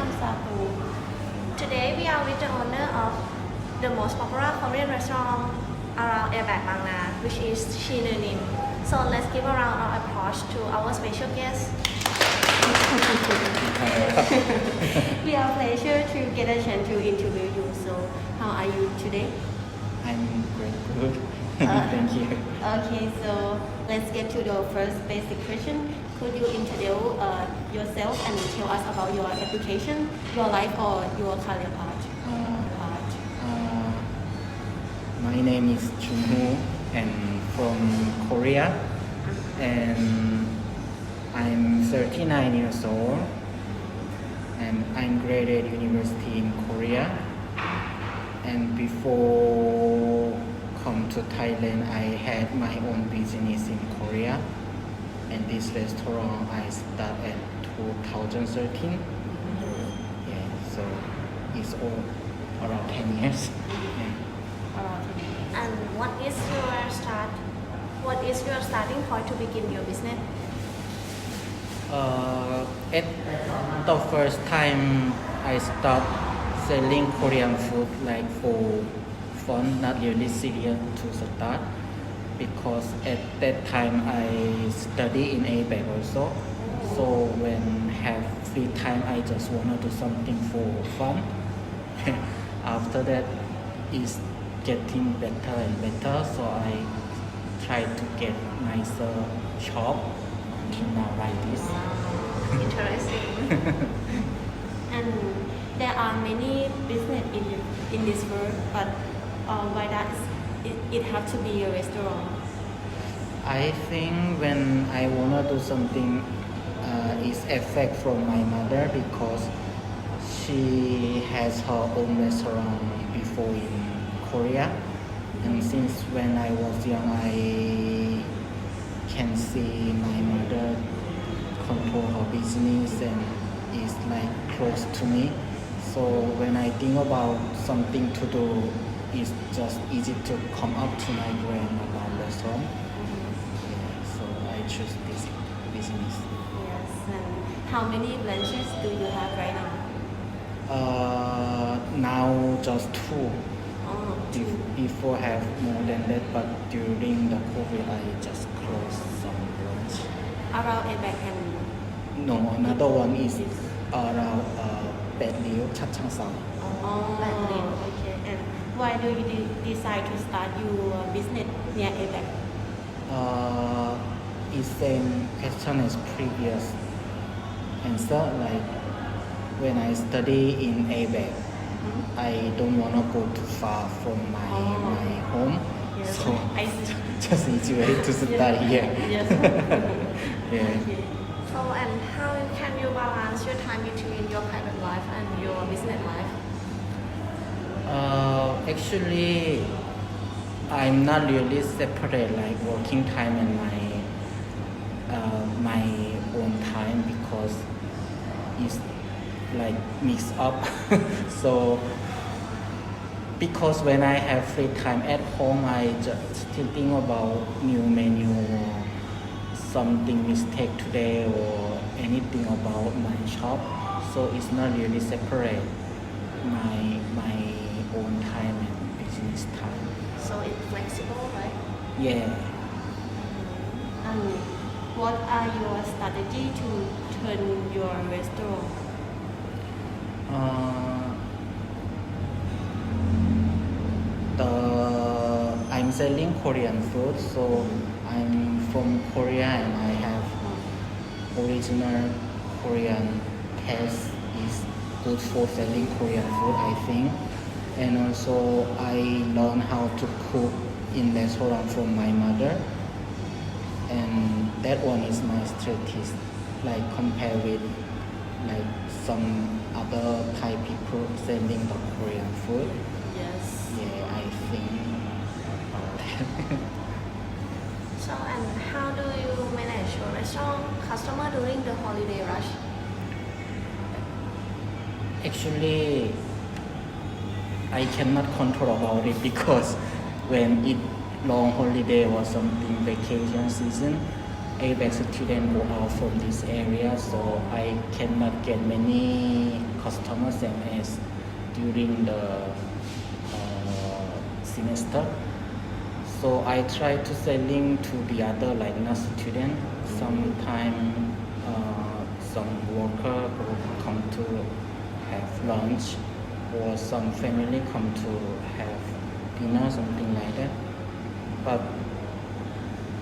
am Satu. Today we are with the owner of the most popular Korean restaurant around Airbag Bangna, which is Shinonim. So let's give a round of applause to our special guest. We are pleasure to get a chance to interview you. So how are you today? I'm great, good. Thank you. Okay, so let's get to the first basic question. Could you introduce yourself and tell us about your education, your life, or your career path? My name is Junho and from Korea, and I'm 39 years old, and I'm graded university in Korea. And before come to Thailand, I had my own business in Korea, and this restaurant I started at 2013. Yeah, so it's all around 10 years. Yeah. And what is your starting point to begin your business? At the first time I start selling Korean food like for fun, not really serious to start, because at that time I study in ABAC also. So when have free time, I just wanna do something for fun. After that, it's getting better and better, so I try to get nicer shop until now like this. Interesting. And there are many business in this world, but why does it have to be a restaurant? I think when I wanna do something, it's effect from my mother, because she has her own restaurant before in Korea, and since when I was young, I can see my mother control her business and is like close to me. So when I think about something to do, it's just easy to come up to my brain about restaurant. Yeah, so I choose this business. Yes. And how many branches do you have right now? Now just two. Two. Before have more than that, but during the COVID I just closed some branch. Around ABAC and No, another one is around Bed Liu, Chachangsao. Okay. And why do you decide to start your business near ABAC? It's same question as previous answer. Like when I study in ABAC, I don't wanna go too far from my home, Yes. so I see. just easy way to start here. Yes. Yeah. Okay. So and how can you balance your time between your private life and your business life? Actually, I'm not really separate like working time and my own time, because it's like mixed up. So because when I have free time at home, I just still think about new menu or something mistake today or anything about my shop. So it's not really separate my own time and business time. So it's flexible, right? Yeah. And what are your strategy to turn your restaurant? I'm selling Korean food, so I'm from Korea and I have original Korean taste, is good for selling Korean food, I think. And also I learned how to cook in restaurant from my mother, and that one is my strategy, like compare with like some other Thai people selling the Korean food. Yes. Yeah, I think about that. So and how do you manage your restaurant customer during the holiday rush? Actually, I cannot control about it, because when it long holiday or something vacation season, ABAC students go out from this area, so I cannot get many customers same as during the semester. So I try to selling to the other like not student. Sometimes some worker will come to have lunch, or some family come to have dinner, something like that. But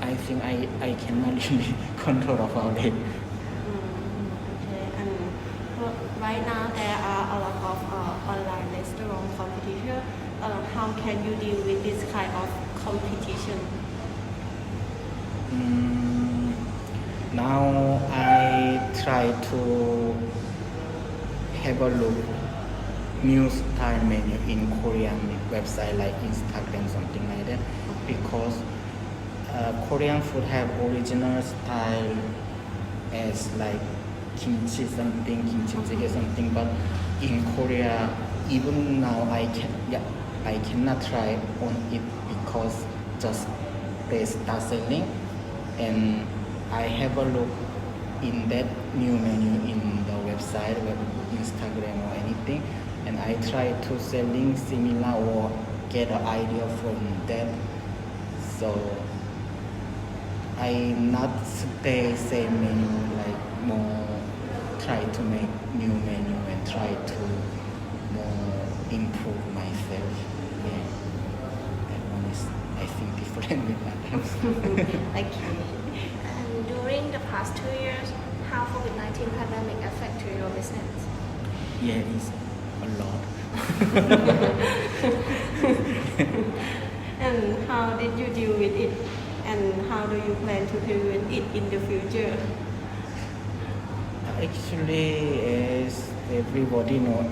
I think I cannot really control about it. Okay, and right now there are a lot of online restaurant competition. How can you deal with this kind of competition? Now I try to have a look new style menu in Korean website like Instagram, something like that, because Korean food have original style as like kimchi something, kimchi jjigae something, but in Korea even now I cannot try on it because just they start selling, and I have a look in that new menu in the website, Instagram or anything, and I try to selling similar or get an idea from that. So I not stay same menu, like more try to make new menu and try to more improve myself. Yeah, that one is I think different with others. Okay. And during the past 2 years, how COVID-19 pandemic affected your business? Yeah, it's a lot. And how did you deal with it? And how do you plan to prevent it in the future? Actually, as everybody know,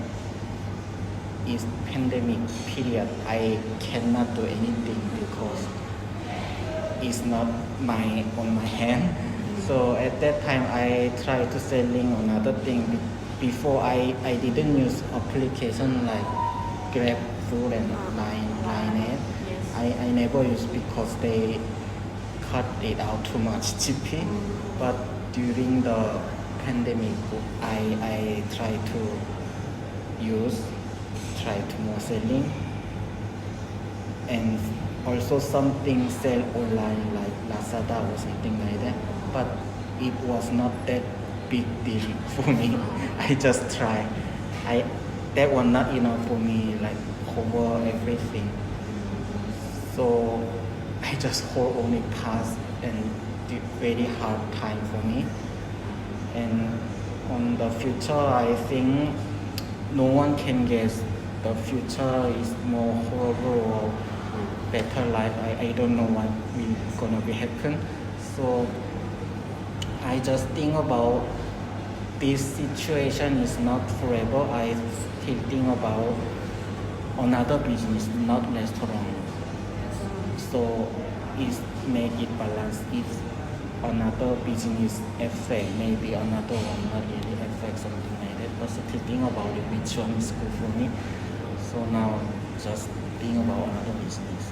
is pandemic period. I cannot do anything because it's not on my hand. So at that time, I try to selling another thing. Before I didn't use application like Grab Food and Line. Yes. I never use because they cut it out too much GP. But during the pandemic, I try to try to more selling, and also something sell online like Lazada or something like that. But it was not that big deal for me. I just try. That was not enough for me, like cover everything. So I just hold only pass, and did very hard time for me. And on the future, I think no one can guess the future is more horrible or better life. I don't know what will gonna be happen. So I just think about this situation is not forever. I still think about another business, not restaurant. So it's make it balance. If another business affect, maybe another one not really affect, something like that. But still think about it, which one is good for me. So now just think about another business.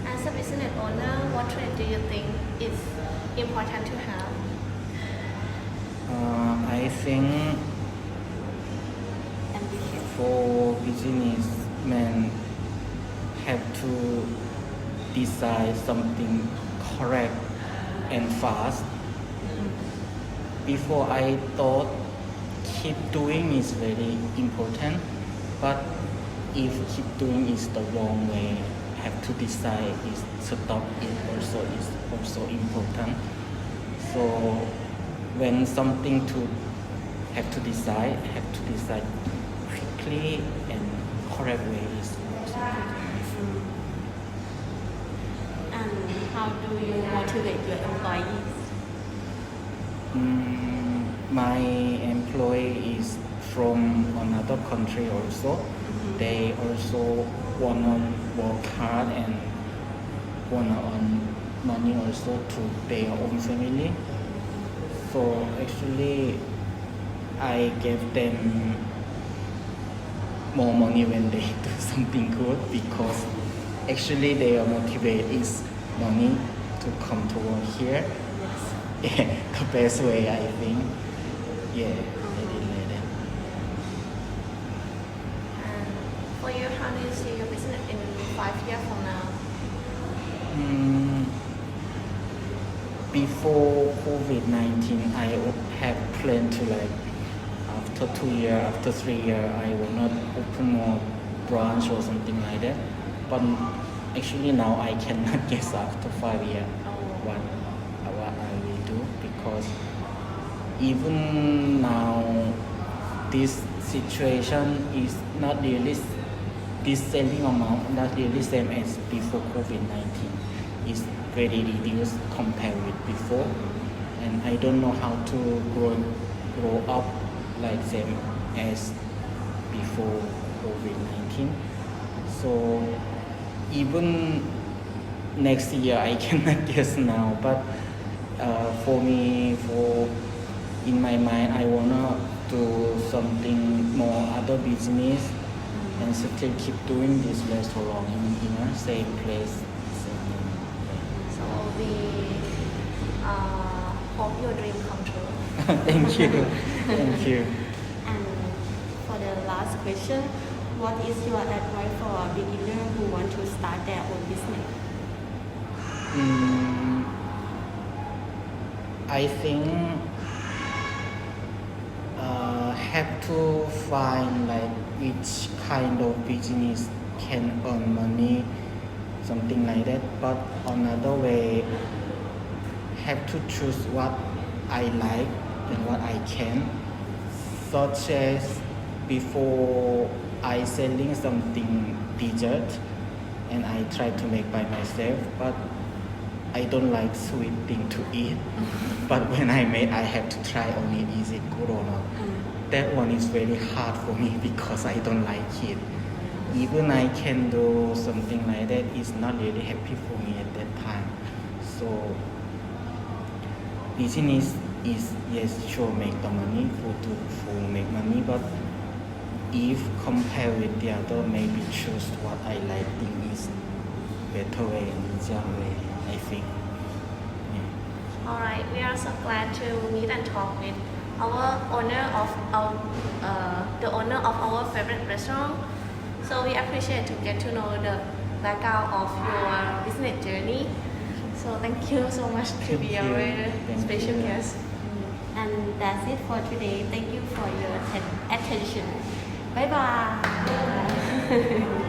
As a business owner, what trend do you think is important to have? I think Ambitious. for businessmen have to decide something correct and fast. Before I thought keep doing is very important, but if keep doing is the wrong way, have to decide is stop it also is also important. So when something to have to decide quickly and correct way is also important. And how do you motivate your employees? My employee is from another country also. They also wanna work hard and wanna earn money also to their own family. So actually, I gave them more money when they do something good, because actually their motivate is money to come to work here. Yes. Yeah, the best way I think. Yeah, I did like that. how do you see your business in 5 years from now? Before COVID-19, I would have planned to like after 2 years, after 3 years, I will not open more branch or something like that. But actually now I cannot guess after 5 years what I will do, because even now this situation is not really, this selling amount not really same as before COVID-19. It's very reduced compared with before, and I don't know how to grow up like same as before COVID-19. So even next year I cannot guess now, but for me, in my mind, I wanna do something more other business and still keep doing this restaurant in a same place. So we hope your dream come true. Thank you. Thank you. And for the last question, what is your advice for a beginner who want to start their own business? I think have to find like which kind of business can earn money, something like that. But another way, have to choose what I like and what I can. Such as before I selling something dessert, and I try to make by myself, but I don't like sweet thing to eat. But when I made, I have to try only is it good or not. That one is very hard for me because I don't like it. Even I can do something like that, it's not really happy for me at that time. So business is, yes, sure, make the money, food make money, but if compared with the other, maybe choose what I like, think is better way and easier way, I think. Yeah. Alright, we are so glad to meet and talk with our the owner of our favorite restaurant. So we appreciate to get to know the background of your business journey. So thank you so much to be our special guest. And that's it for today. Thank you for your attention. Bye bye.